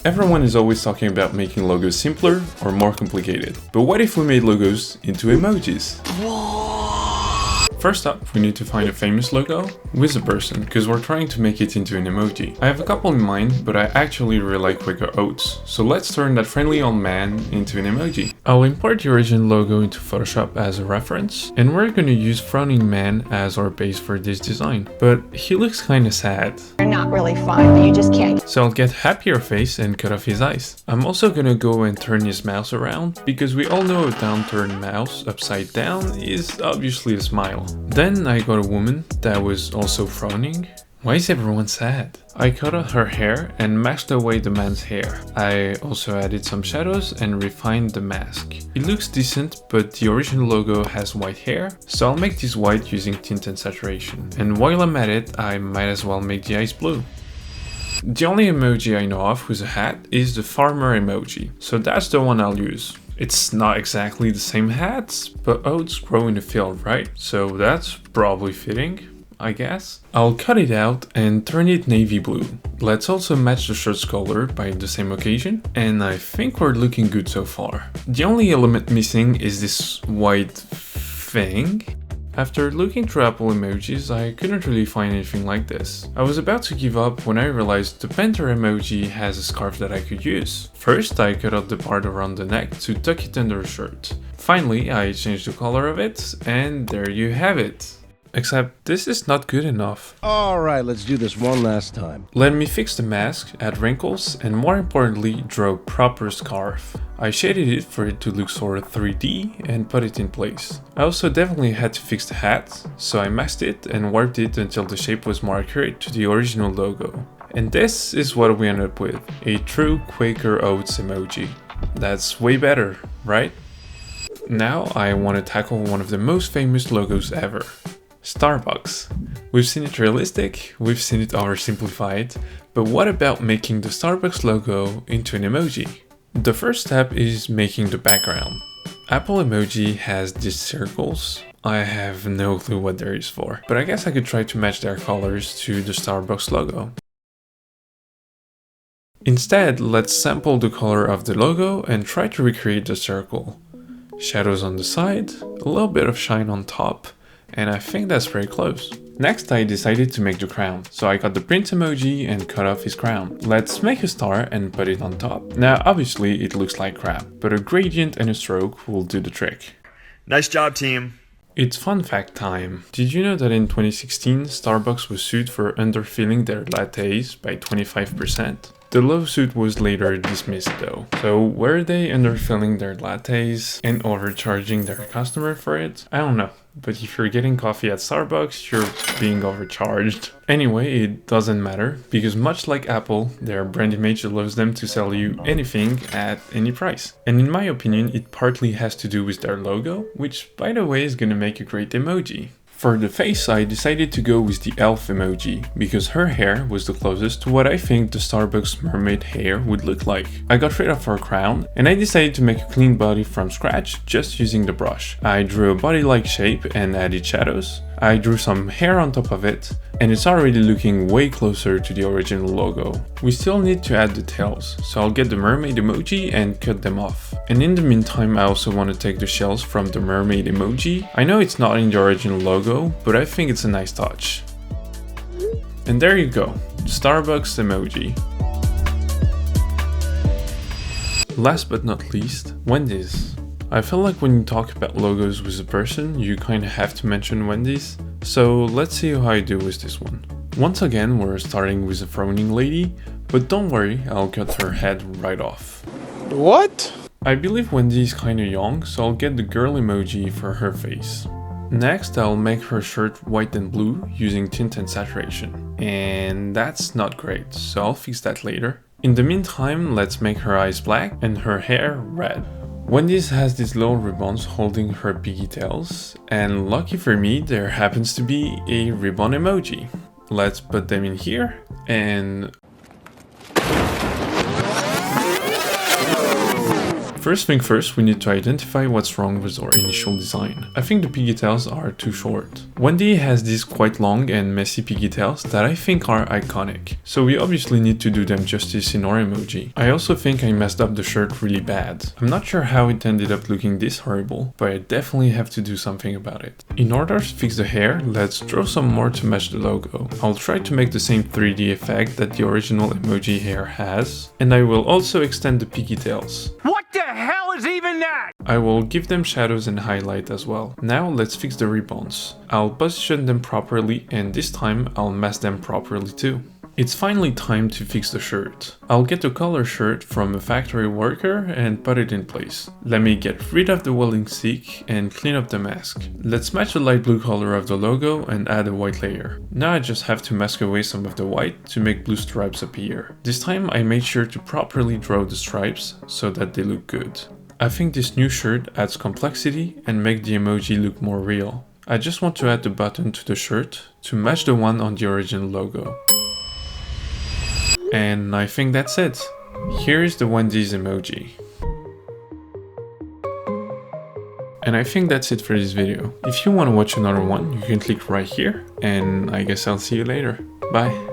Everyone is always talking about making logos simpler or more complicated. But what if we made logos into emojis? First up, we need to find a famous logo with a person, because we're trying to make it into an emoji. I have a couple in mind, but I actually really like Quaker Oats, so let's turn that friendly old man into an emoji. I'll import the original logo into Photoshop as a reference, and we're going to use Frowning Man as our base for this design. But he looks kinda sad. They're not really fun, but you just can't. So I'll get happier face and cut off his eyes. I'm also gonna go and turn his mouse around, because we all know a downturned mouse upside down is obviously a smile. Then I got a woman that was also frowning. Why is everyone sad? I cut out her hair and masked away the man's hair. I also added some shadows and refined the mask. It looks decent, but the original logo has white hair, so I'll make this white using tint and saturation. And while I'm at it, I might as well make the eyes blue. The only emoji I know of with a hat is the farmer emoji, so that's the one I'll use. It's not exactly the same hat, but oats grow in the field, right? So that's probably fitting, I guess. I'll cut it out and turn it navy blue. Let's also match the shirt's color by the same occasion, and I think we're looking good so far. The only element missing is this white thing. After looking through Apple emojis, I couldn't really find anything like this. I was about to give up when I realized the panther emoji has a scarf that I could use. First, I cut out the part around the neck to tuck it under a shirt. Finally, I changed the color of it, and there you have it. Except this is not good enough. Alright, let's do this one last time. Let me fix the mask, add wrinkles, and more importantly, draw a proper scarf. I shaded it for it to look sort of 3D and put it in place. I also definitely had to fix the hat, so I masked it and warped it until the shape was more accurate to the original logo. And this is what we ended up with, a true Quaker Oats emoji. That's way better, right? Now I want to tackle one of the most famous logos ever. Starbucks. We've seen it realistic, we've seen it oversimplified, but what about making the Starbucks logo into an emoji? The first step is making the background. Apple emoji has these circles. I have no clue what they're used for, but I guess I could try to match their colors to the Starbucks logo. Instead, let's sample the color of the logo and try to recreate the circle. Shadows on the side, a little bit of shine on top, and I think that's very close. Next, I decided to make the crown, so I got the prince emoji and cut off his crown. Let's make a star and put it on top. Now obviously it looks like crap, but a gradient and a stroke will do the trick. Nice job, team. It's fun fact time. Did you know that in 2016, Starbucks was sued for underfilling their lattes by 25%? The lawsuit was later dismissed though. So were they underfilling their lattes and overcharging their customer for it? I don't know. But if you're getting coffee at Starbucks, you're being overcharged. Anyway, it doesn't matter, because much like Apple, their brand image allows them to sell you anything at any price. And in my opinion, it partly has to do with their logo, which by the way is gonna make a great emoji. For the face, I decided to go with the elf emoji, because her hair was the closest to what I think the Starbucks mermaid hair would look like. I got rid of her crown, and I decided to make a clean body from scratch just using the brush. I drew a body-like shape and added shadows. I drew some hair on top of it, and it's already looking way closer to the original logo. We still need to add the tails, so I'll get the mermaid emoji and cut them off. And in the meantime, I also want to take the shells from the mermaid emoji. I know it's not in the original logo, but I think it's a nice touch. And there you go, the Starbucks emoji. Last but not least, Wendy's. I feel like when you talk about logos with a person, you kinda have to mention Wendy's. So let's see how I do with this one. Once again, we're starting with a frowning lady, but don't worry, I'll cut her head right off. What? I believe Wendy is kinda young, so I'll get the girl emoji for her face. Next, I'll make her shirt white and blue using tint and saturation. And that's not great, so I'll fix that later. In the meantime, let's make her eyes black and her hair red. Wendy's has these little ribbons holding her pigtails, and lucky for me, there happens to be a ribbon emoji. Let's put them in here, and First thing first, we need to identify what's wrong with our initial design. I think the pigtails are too short. Wendy has these quite long and messy pigtails that I think are iconic, so we obviously need to do them justice in our emoji. I also think I messed up the shirt really bad. I'm not sure how it ended up looking this horrible, but I definitely have to do something about it. In order to fix the hair, let's draw some more to match the logo. I'll try to make the same 3D effect that the original emoji hair has, and I will also extend the pigtails. What the hell is even that? I will give them shadows and highlight as well. Now let's fix the ribbons. I'll position them properly, and this time I'll mask them properly too. It's finally time to fix the shirt. I'll get a color shirt from a factory worker and put it in place. Let me get rid of the welding stick and clean up the mask. Let's match the light blue color of the logo and add a white layer. Now I just have to mask away some of the white to make blue stripes appear. This time I made sure to properly draw the stripes so that they look good. I think this new shirt adds complexity and make the emoji look more real. I just want to add the button to the shirt to match the one on the original logo. And I think that's it. Here is the Wendy's emoji. And I think that's it for this video. If you want to watch another one, you can click right here, and I guess I'll see you later. Bye.